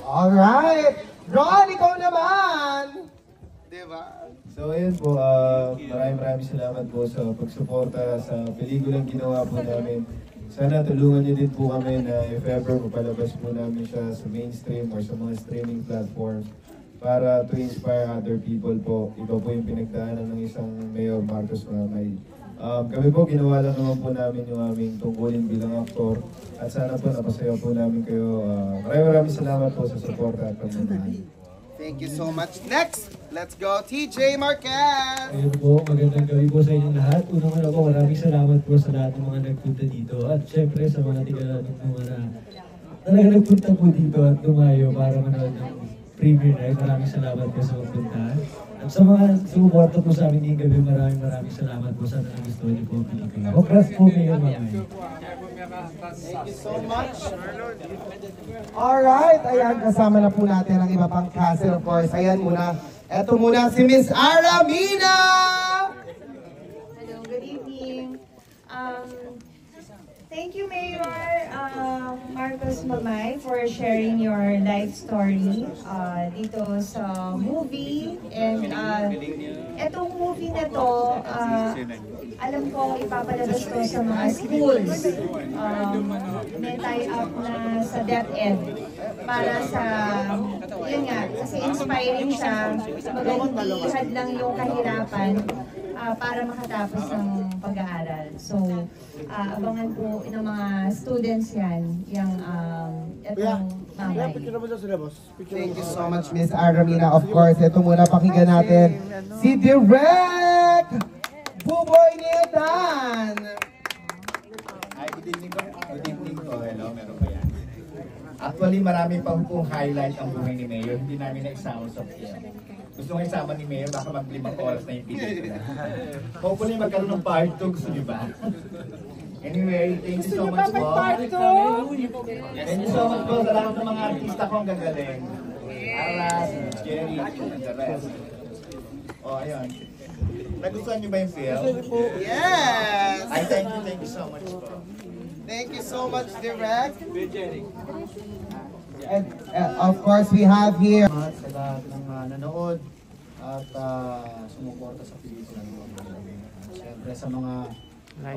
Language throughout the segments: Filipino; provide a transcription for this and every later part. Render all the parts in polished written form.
Alright! Ron, ikaw naman! Diba? So ayun po, maraming salamat po sa pagsuporta sa pelikulang ginawa po namin. Sana tulungan niyo din po kami na if ever mapalabas po namin siya sa mainstream or sa mga streaming platforms para to inspire other people po. Iba po yung pinagdaanan ng isang Mayor Marcos Mamay. Kami po, ginawa lang naman po namin yung aming tungkulin bilang aktor at sana po napasaya po namin kayo. Maraming salamat po sa suporta at pagmamahal. Thank you so much. Next, let's go TJ Marquez! Ayun po, magandang gabi po sa inyong lahat. Unang-una po, maraming salamat po sa lahat ng mga nagpunta dito. At syempre sa mga tigala ng mga na talaga nagpunta po dito at tumayo para manood ng premiere night. Maraming salamat po sa pagpunta. At sa mga sumuporta po sa amin ngayong gabi, maraming salamat po sa gusto niyo po pelikula. Congrats po kayo, Mamay. Thank you so much. Alright, ayan, kasama na po natin ang iba pang cast. Of course, ayan muna. Eto muna si Miss Aramina! Hello, good evening. Thank you, Mayor Marcos Mamay, for sharing your life story dito sa movie. And etong movie na to, alam ko ipapalabas ko sa mga schools. May tie-up na sa DepEd para sa, yun nga, kasi inspiring siya. Magaling lang yung kahirapan para makatapos ng pag-aaral. So, abangan po ng mga students yan, yung itong mamay. Thank you so much, Miss Aramina. Of course, ito muna pakinggan natin si Direk Buboy Nietan. Hi, good evening po. Good evening po. Hello, meron ba yan? Actually, marami pa pong highlight ang buhay ni Mayor. Hindi namin na-isama sa film. Gusto nga isama ni Mayor, baka mag-5 oras na yung pelikula. Hopefully, magkaroon ng part 2. Gusto niyo ba? Anyway, thank you so much po. Thank you so much po sa lahat ng mga artista ko ang gagaling. Aras, Jerry, and the rest. Oh, ayun. Nagustuhan niyo ba yung film? Yes! Ay, thank you so much po. Thank you so much, Direct. And of course, we have here Sa lahat ng nanood at sumuporta sa pelikula. Siyempre sa mga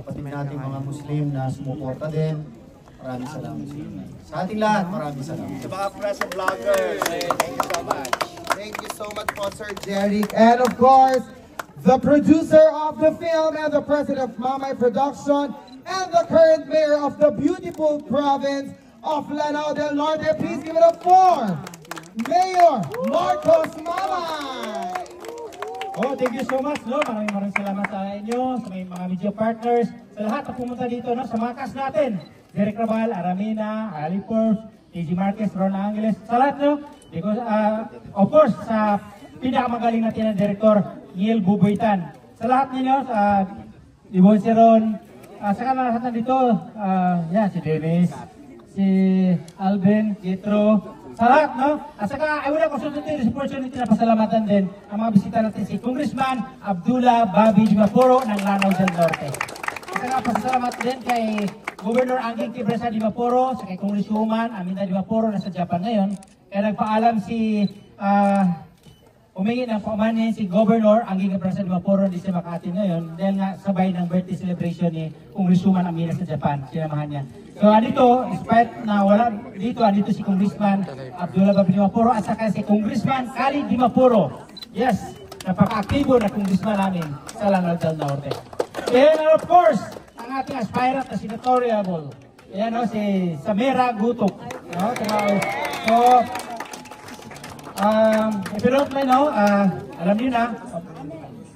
kapatid natin mga Muslim na sumuporta din, maraming salamat sa inyo. Sa ating lahat, maraming salamat. Sa mga press and vloggers, thank you so much. Thank you so much po, Sir Derek, and of course, the producer of the film and the president of Mamay Production and the current mayor of the beautiful province of Lanao del Norte. Please give it up for Mayor Marcos Mamay! Oh, thank you so much, no? Maraming salamat sa inyo, sa mga media partners, sa lahat na pumunta dito, no? Sa mga cast natin, Derek Rabal, Aramina, Ali Forbes, TJ Marquez, Ron Angeles, sa lahat, no? Because, of course, sa pinakamagaling natin na director, Neil Buboytan. Sa lahat ninyo, Ibon si Ron, sa lahat na dito, yan, si Dennis, si Alvin, Jetro, sa lahat, no? At saka, I would like also to take this opportunity na pasalamatan din ang mga bisita natin si Congressman Abdullah Babi Dimapuro ng Lanao del Norte. At saka, pasalamat din kay Governor Anging Kibresa Dimapuro, sa kay Congresswoman Aminda Dimapuro na sa Japan ngayon. Kaya nagpaalam si, humingi ng paumanhin si Governor Anging Kibresa Dimapuro di sa Makati ngayon dahil nga sabay ng birthday celebration ni Congresswoman Aminda sa Japan, sinamahan niya. So andito, despite na wala dito, andito si Congressman Abdullah Babi Dimapuro at saka si Congressman Khalid Dimapuro. Yes, napaka-aktibo na congressman namin sa Lanao del Norte. And of course, ang ating aspirant na senatorial, yan o, si Samira Gutok. No? So, if you don't mind, no, alam niyo na,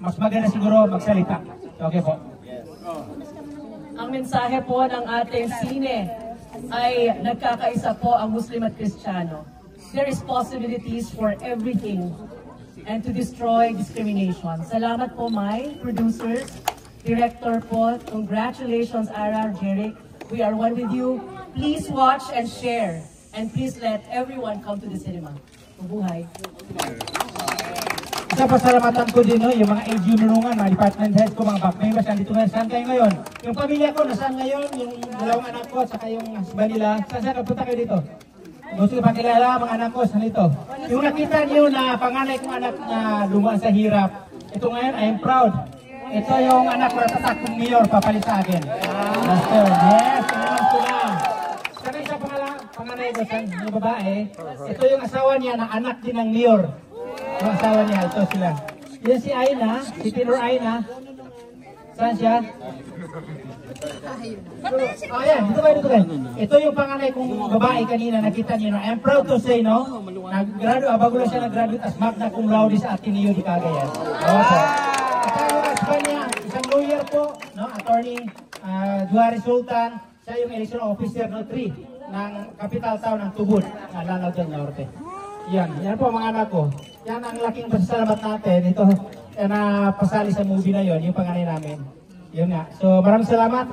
mas maganda siguro magsalita. Okay po. Ang mensahe po ng ating sine ay nagkakaisa po ang Muslim at Kristiyano. There is possibilities for everything and to destroy discrimination. Salamat po, my producers, director po. Congratulations, RR Jeric. We are one with you. Please watch and share. And please let everyone come to the cinema. Mabuhay. Isa pasalamatan ko din, no, yung mga AG nunungan, mga department head ko, mga back members, nandito ngayon. Saan kayo ngayon? Yung pamilya ko, nasaan ngayon? Yung dalawang anak ko, at saka yung husband nila. Saan nagpunta kayo dito? Gusto ko pakilala mga anak ko sa nito. Yung nakita niyo na panganay kong anak na lumaan sa hirap, ito ngayon, I am proud. Ito yung anak ko na tatakong mayor, papalit sa akin. Master, yes, tingnan ko na. Saka isa panganay ko sa yung babae, ito yung asawa niya na anak din ng mayor. Yung asawa niya, ito sila. Yan si Aina, si Tinor Aina. Saan siya? Oh, yan, dito kayo. Ito yung panganay kong babae kanina, nakita niyo. I'm proud to say, no? Bago lang siya nag-graduate as magna cum laude sa Ateneo de Cagayan. At yung husband niya, isang lawyer po, no? Attorney Juarez Sultan. Siya yung election officer, no? 3 ng capital town ng Tubod, Lanao del Norte. Yan po mga anak ko. Yan ang laking pasasalamat natin. Ito, na pasali sa movie na yon, yung panganay namin. Yun nga. So maraming salamat.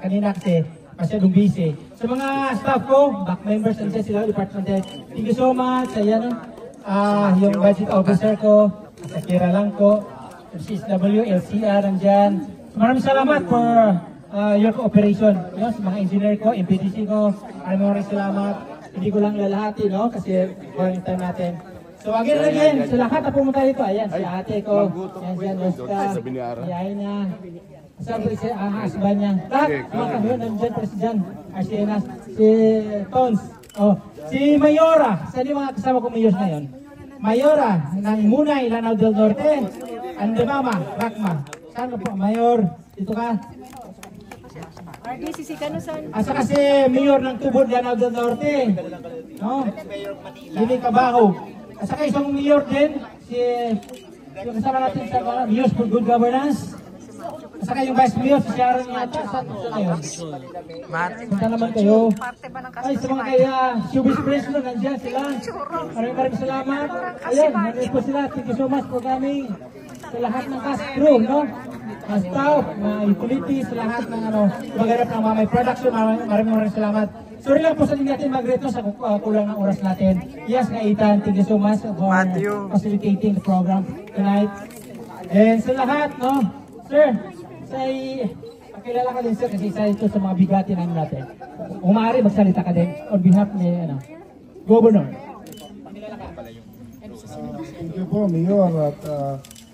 Kanina kasi masyadong busy. Sa mga staff ko, back members, nandiyan sila, department head. Thank you so much. Ayan, yung budget officer ko, sa Kira lang ko, CSW, LCR, nandiyan. So maraming salamat for your cooperation. Yun, sa mga engineer ko, MPDC ko, maraming salamat. Hindi ko lang lalahati, no? Kasi walang time natin. So again, sa lahat na pumunta dito, ayan, si ate ko, ayan, si Anuska, si Aina, sabi si husband niya, lahat, mga kahyon, nandiyan, President Arsenas, si Tons, si Mayora, sa di mga kasama ko Mayors ngayon, Mayora, ng Munay, Lanao del Norte, Andemama, Rakma, saan po, Mayor, dito ka? Asa kasi Mayor ng Tubod, Lanao del Norte, no? Lili Cabaho. At saka isang mayor din, yung kasama natin sa Mayor's for Good Governance. At saka yung vice mayor, si Sharon yata. Saan kayo? Punta naman kayo. Ay, sa mga kaya, showbiz president, nandiyan sila. Maraming salamat. Ayan, nandiyan po sila. Thank you so much for coming. Sa lahat ng cast crew, no? Mga staff, mga utilities, sa lahat ng maganap ng mga production. Maraming salamat. Sorry lang po sa hindi natin mag-rate sa kulang ng oras natin. Yes, Ethan, thank you so much for facilitating the program tonight. And sa lahat, no, sir, pakilala ka din sir kasi isa ito sa mga bigati natin. Kung maaari, magsalita ka din on behalf ni Governor. Thank you po, Mayor, at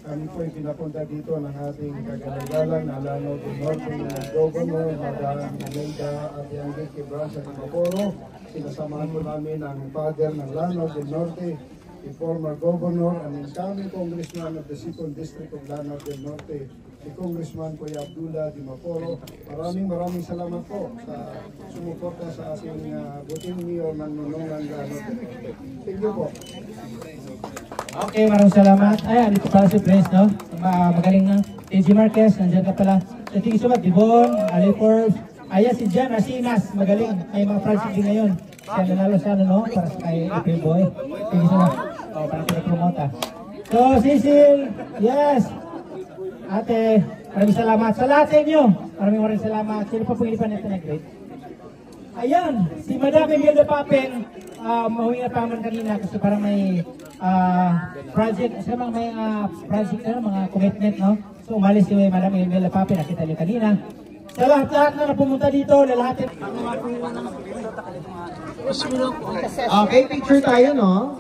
kami po pinapunta dito ng ating kagalagalan na Lanao del Norte na Governor, Madam Imelda Enrique Branch at Maporo. Sinasamahan po namin ang father ng Lanao del Norte, the former governor, and incoming congressman of the 2nd District of Lanao del Norte, si Congressman Kuya Abdullah Di Maporo. Maraming salamat po sa sumuporta sa ating buting mayor ng Nonongan Lanao del Norte. Thank you po. Okay, maraming salamat. Ayan, dito pala si Prince, no? Magaling na. TG Marquez, nandiyan ka pala. Thank you so much, Dibon, Alipor. Ayan, si Jan Asinas, magaling. May mga project din ngayon. Siya nanalo siya, no? Para sa kay April Boy. Thank you so much. Para pinapromote, So, Cecil, yes. Ate, maraming salamat. Sa lahat sa inyo, maraming salamat. Sino pa pong ilipan nito nag-grade? Ayan, si Madam Imelda Papeng, mahuwi na pa man kanina kasi parang may project, kasi may project na mga commitment, no? So umalis si Madam Imelda Papeng, nakita niyo kanina. Sa lahat na pumunta dito, lalahatin. Okay, picture tayo, no?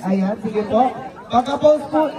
Ayan, sige po. Pagka-post po,